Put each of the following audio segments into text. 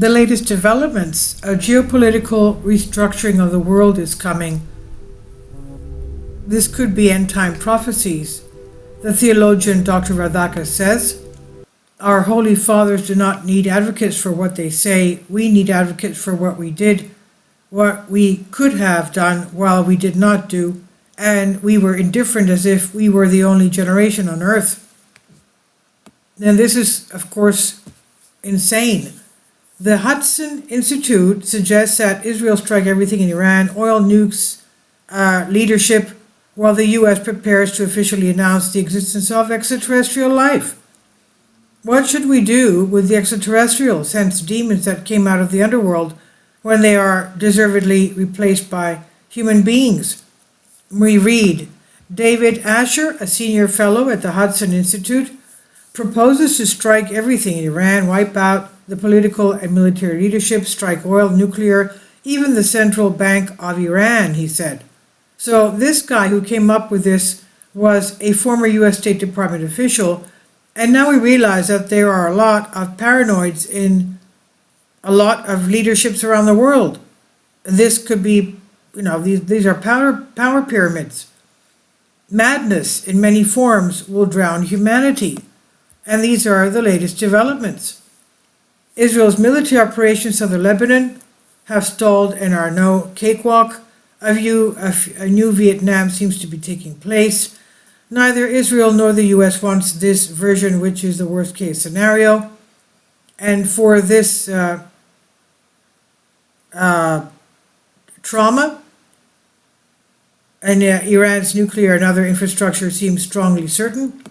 The latest developments, a geopolitical restructuring of the world is coming. This could be end-time prophecies. The theologian Dr. Radhaka says, our holy fathers do not need advocates for what they say. We need advocates for what we did, what we could have done while we did not do, and we were indifferent as if we were the only generation on earth. And this is, of course, insane. The Hudson Institute suggests that Israel strike everything in Iran, oil nukes leadership, while the U.S. prepares to officially announce the existence of extraterrestrial life. What should we do with the extraterrestrials, hence demons that came out of the underworld, when they are deservedly replaced by human beings? We read, David Asher, a senior fellow at the Hudson Institute, proposes to strike everything in Iran, wipe out the political and military leadership, strike oil, nuclear, even the central bank of Iran, he said. So this guy who came up with this was a former U.S. State Department official, and now we realize that there are a lot of paranoids in a lot of leaderships around the world. This could be, these are power pyramids. Madness in many forms will drown humanity, and these are the latest developments. Israel's military operations southern Lebanon have stalled and are no cakewalk. A new Vietnam seems to be taking place. Neither Israel nor the U.S. wants this version, which is the worst case scenario. And for this trauma, and Iran's nuclear and other infrastructure seems strongly certain.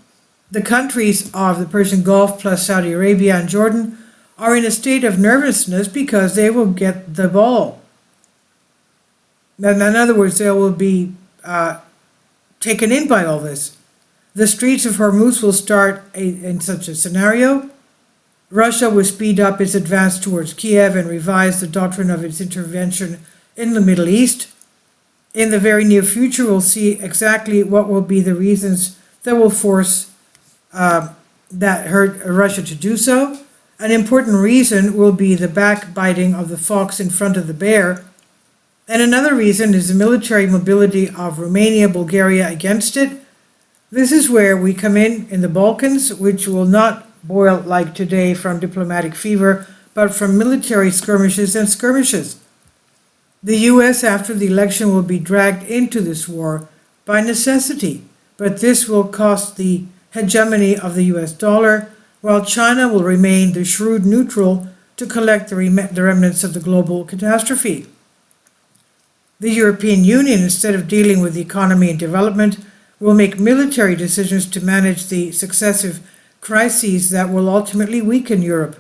The countries of the Persian Gulf plus Saudi Arabia and Jordan are in a state of nervousness because they will get the ball. In other words, they will be taken in by all this. The streets of Hormuz will start in such a scenario. Russia will speed up its advance towards Kiev and revise the doctrine of its intervention in the Middle East. In the very near future, we'll see exactly what will be the reasons that will force Russia to do so. An important reason will be the backbiting of the fox in front of the bear. And another reason is the military mobility of Romania, Bulgaria against it. This is where we come in the Balkans, which will not boil like today from diplomatic fever, but from military skirmishes and skirmishes. The U.S. after the election will be dragged into this war by necessity, but this will cost the hegemony of the U.S. dollar, while China will remain the shrewd neutral to collect the remnants of the global catastrophe. The European Union, instead of dealing with the economy and development, will make military decisions to manage the successive crises that will ultimately weaken Europe.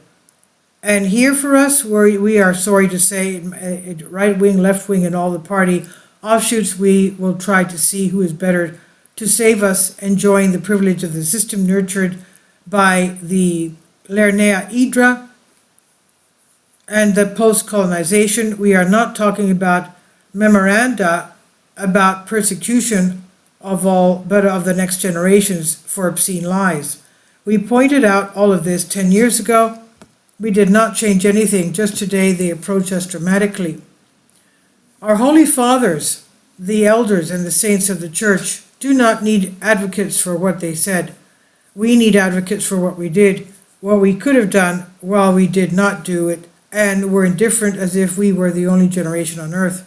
And here for us, we are sorry to say, right wing, left wing, and all the party offshoots, we will try to see who is better to save us, enjoying the privilege of the system nurtured by the Lernea Hydra and the post-colonization. We are not talking about memoranda about persecution of all, but of the next generations for obscene lies. We pointed out all of this 10 years ago. We did not change anything. Just today they approach us dramatically. Our holy fathers, the elders and the saints of the church, do not need advocates for what they said. We need advocates for what we did, what we could have done while we did not do it, and were indifferent as if we were the only generation on earth.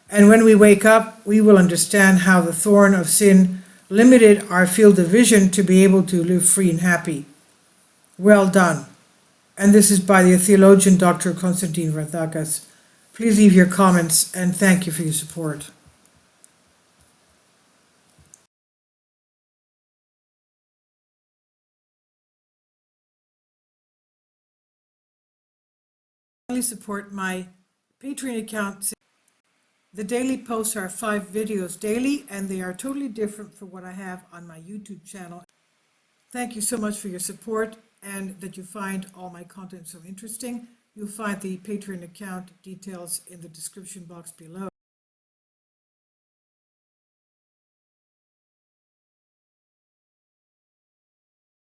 And when we wake up, we will understand how the thorn of sin limited our field of vision to be able to live free and happy. Well done. And this is by the theologian Dr. Konstantin Radhakas. Please leave your comments, and thank you for your support. Support my Patreon account. The daily posts are 5 videos daily, and they are totally different from what I have on my YouTube channel. Thank you so much for your support, and that you find all my content so interesting. You'll find the Patreon account details in the description box below.